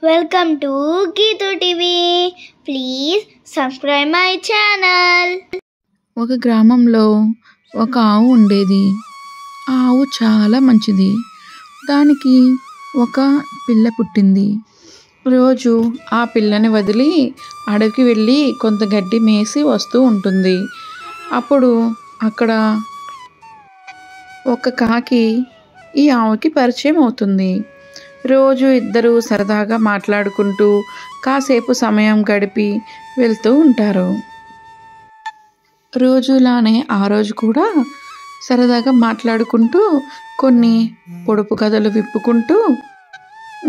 Welcome to Geethu TV. Please subscribe my channel. ఒక గ్రామంలో ఒక ఆవు ఉండేది. ఆ ఆవు చాలా మంచిది. దానికి ఒక పిల్ల పుట్టింది. రోజు ఆ పిల్లని వదిలి అడవికి వెళ్ళి కొంత గడ్డి మేసి వస్తూ ఉంటుంది. అప్పుడు అక్కడ ఒక కాకి ఈ ఆవుకి పరిచయం అవుతుంది. రోజు ఇద్దరు సరదాగా మాట్లాడుకుంటూ కాసేపు సమయం గడిపి వెళ్తూ ఉంటారు. రోజులానే ఆ రోజు కూడా సరదాగా మాట్లాడుకుంటూ కొన్ని పొడుపు కథలు విప్పుకుంటూ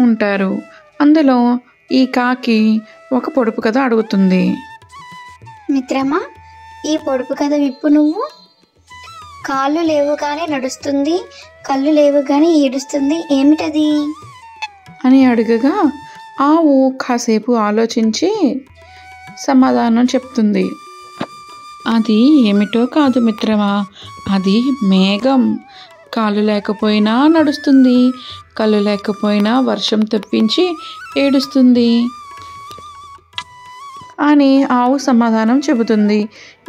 ఉంటారు. అందులో ఈ కాకి ఒక పొడుపు కథ అడుగుతుంది. మిత్రమా, ఈ పొడుపు కథ విప్పు. నువ్వు కాళ్ళు లేవు కానీ నడుస్తుంది, కళ్ళు లేవు కానీ ఏడుస్తుంది, ఏమిటది అని అడగగా ఆవు కాసేపు ఆలోచించి సమాధానం చెప్తుంది. అది ఏమిటో కాదు మిత్రమా, అది మేఘం. కాళ్ళు లేకపోయినా నడుస్తుంది, కళ్ళు లేకపోయినా వర్షం తెప్పించి ఏడుస్తుంది అని ఆవు సమాధానం చెబుతుంది.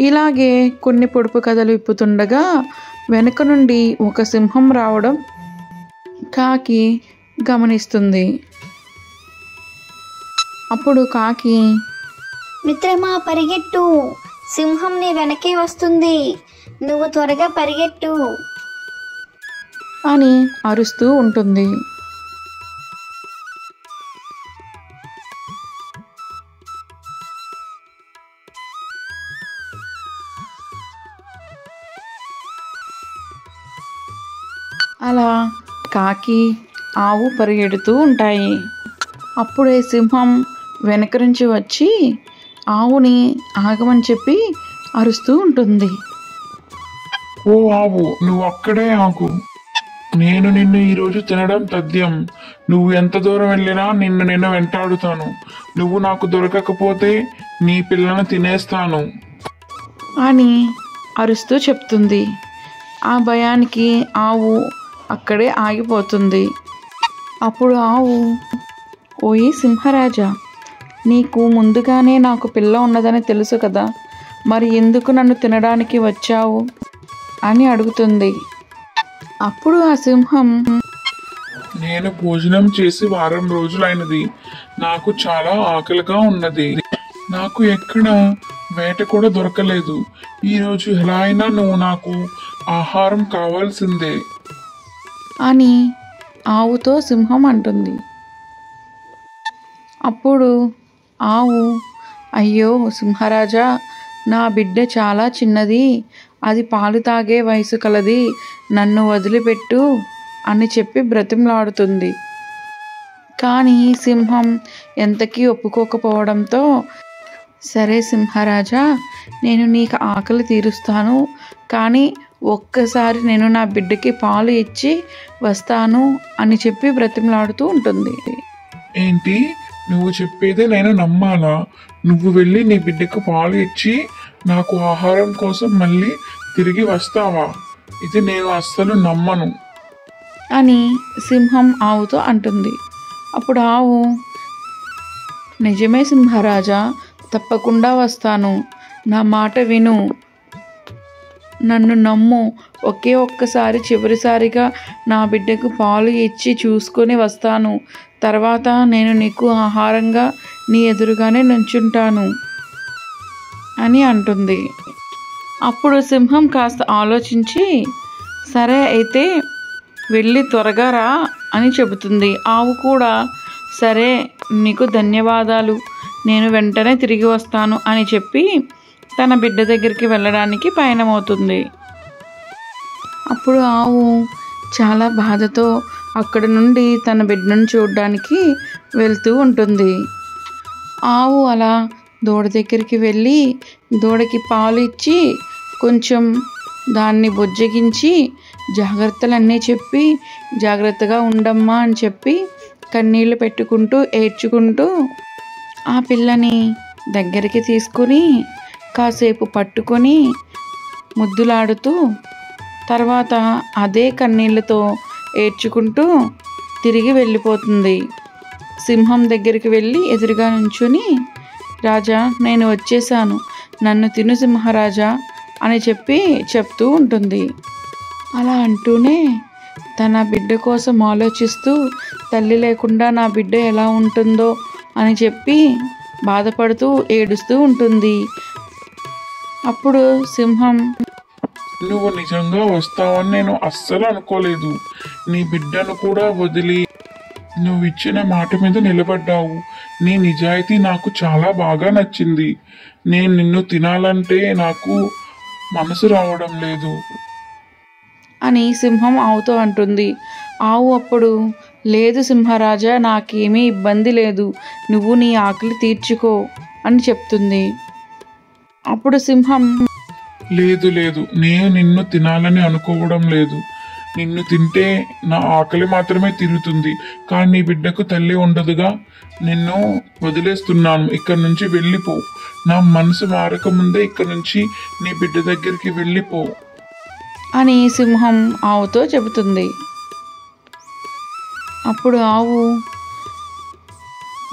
ఇలాగే కొన్ని పొడుపు కథలు విప్పుతుండగా వెనుక నుండి ఒక సింహం రావడం కాకి గమనిస్తుంది. అప్పుడు కాకి, మిత్రమా పరిగెట్టు, సింహం నీ వెనకే వస్తుంది, నువ్వు త్వరగా పరిగెట్టు అని అరుస్తూ ఉంటుంది. అలా కాకి ఆవు పరిగెడుతూ ఉంటాయి. అప్పుడే సింహం వెనక నుంచి వచ్చి ఆవుని ఆగమని చెప్పి అరుస్తూ ఉంటుంది. ఓ ఆవు, నువ్వు అక్కడే ఆగు. నేను నిన్ను ఈరోజు తినడం తథ్యం. నువ్వు ఎంత దూరం వెళ్ళినా నిన్ను వెంటాడుతాను. నువ్వు నాకు దొరకకపోతే నీ పిల్లను తినేస్తాను అని అరుస్తూ చెప్తుంది. ఆ భయానికి ఆవు అక్కడే ఆగిపోతుంది. అప్పుడు ఆవు, ఓయి సింహరాజా, నీకు ముందుగానే నాకు పిల్ల ఉన్నదని తెలుసు కదా, మరి ఎందుకు నన్ను తినడానికి వచ్చావు అని అడుగుతుంది. అప్పుడు ఆ సింహం, నేను భోజనం చేసి వారం రోజులైనది. నాకు చాలా ఆకలిగా ఉన్నది. నాకు ఎక్కడ వేట కూడా దొరకలేదు. ఈరోజు ఎలా అయినా నువ్వు నాకు ఆహారం కావాల్సిందే అని ఆవుతో సింహం అంటుంది. అప్పుడు ఆవు, అయ్యో సింహరాజా, నా బిడ్డ చాలా చిన్నది, అది పాలు తాగే వయసు కలది, నన్ను వదిలిపెట్టు అని చెప్పి బ్రతిమలాడుతుంది. కానీ సింహం ఎంతకీ ఒప్పుకోకపోవడంతో, సరే సింహరాజా, నేను నీకు ఆకలి తీరుస్తాను, కానీ ఒక్కసారి నేను నా బిడ్డకి పాలు ఇచ్చి వస్తాను అని చెప్పి బ్రతిమలాడుతూ ఉంటుంది. ఏంటి, నువ్వు చెప్పేదే నేను నమ్మాలా? నువ్వు వెళ్ళి నీ బిడ్డకు పాలు ఇచ్చి నాకు ఆహారం కోసం మళ్ళీ తిరిగి వస్తావా? ఇది నేను అస్సలు నమ్మను అని సింహం ఆవుతో అంటుంది. అప్పుడు ఆవు, నిజమే సింహరాజా, తప్పకుండా వస్తాను, నా మాట విను, నన్ను నమ్ము, ఒకే ఒక్కసారి చివరిసారిగా నా బిడ్డకు పాలు ఇచ్చి చూసుకొని వస్తాను, తర్వాత నేను నీకు ఆహారంగా నీ ఎదురుగానే నుంచుంటాను అని అంటుంది. అప్పుడు సింహం కాస్త ఆలోచించి, సరే అయితే వెళ్ళి త్వరగా రా అని చెబుతుంది. ఆవు కూడా, సరే నీకు ధన్యవాదాలు, నేను వెంటనే తిరిగి వస్తాను అని చెప్పి తన బిడ్డ దగ్గరికి వెళ్ళడానికి పయనమవుతుంది. అప్పుడు ఆవు చాలా బాధతో అక్కడి నుండి తన బిడ్డను చూడడానికి వెళ్తూ ఉంటుంది. ఆవు అలా దూడ దగ్గరికి వెళ్ళి దూడకి పాలు ఇచ్చి కొంచెం దాన్ని బుజ్జగించి జాగ్రత్తలన్నీ చెప్పి, జాగ్రత్తగా ఉండమ్మా అని చెప్పి కన్నీళ్లు పెట్టుకుంటూ ఏడ్చుకుంటూ ఆ పిల్లని దగ్గరికి తీసుకుని కాసేపు పట్టుకొని ముద్దులాడుతూ తర్వాత అదే కన్నీళ్లతో ఏడ్చుకుంటూ తిరిగి వెళ్ళిపోతుంది. సింహం దగ్గరికి వెళ్ళి ఎదురుగా నుంచుని, రాజా నేను వచ్చేసాను, నన్ను తిను సింహరాజా అని చెప్తూ ఉంటుంది. అలా అంటూనే తన బిడ్డ కోసం ఆలోచిస్తూ తల్లి లేకుండా నా బిడ్డ ఎలా ఉంటుందో అని చెప్పి బాధపడుతూ ఏడుస్తూ ఉంటుంది. అప్పుడు సింహం, నువ్వు నిజంగా వస్తావని నేను అస్సలు అనుకోలేదు. నీ బిడ్డను కూడా వదిలి నువ్వు ఇచ్చిన మాట మీద నిలబడ్డావు. నీ నిజాయితీ నాకు చాలా బాగా నచ్చింది. నేను నిన్ను తినాలంటే నాకు మనసు రావడం లేదు అని సింహం ఆవుతో అంటుంది. ఆవు అప్పుడు, లేదు సింహరాజా, నాకేమీ ఇబ్బంది లేదు, నువ్వు నీ ఆకలి తీర్చుకో అని చెప్తుంది. అప్పుడు సింహం, లేదు లేదు, నేను నిన్ను తినాలని అనుకోవడం లేదు. నిన్ను తింటే నా ఆకలి మాత్రమే తీరుతుంది, కానీ నీ బిడ్డకు తల్లి ఉండదుగా. నిన్ను వదిలేస్తున్నాను, ఇక్కడి నుంచి వెళ్ళిపో. నా మనసు మారకముందే ఇక్కడి నుంచి నీ బిడ్డ దగ్గరికి వెళ్ళిపో అని సింహం ఆవుతో చెబుతుంది. అప్పుడు ఆవు,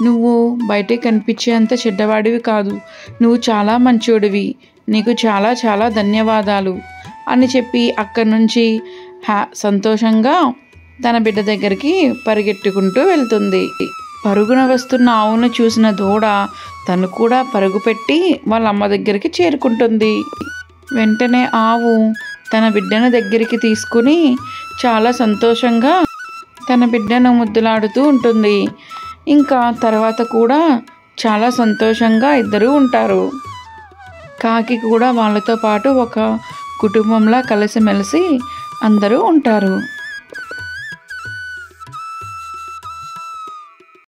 నువ్వు బయటికి కనిపించేంత చెడ్డవాడివి కాదు, నువ్వు చాలా మంచోడివి, నీకు చాలా చాలా ధన్యవాదాలు అని చెప్పి అక్కడి నుంచి సంతోషంగా తన బిడ్డ దగ్గరికి పరిగెట్టుకుంటూ వెళ్తుంది. పరుగున వస్తున్న ఆవును చూసిన దూడ తను కూడా పరుగుపెట్టి వాళ్ళ అమ్మ దగ్గరికి చేరుకుంటుంది. వెంటనే ఆవు తన బిడ్డను దగ్గరికి తీసుకుని చాలా సంతోషంగా తన బిడ్డను ముద్దులాడుతూ ఉంటుంది. ఇంకా తర్వాత కూడా చాలా సంతోషంగా ఇద్దరు ఉంటారు. కాకి కూడా వాళ్ళతో పాటు ఒక కుటుంబంలా కలిసిమెలిసి అందరూ ఉంటారు.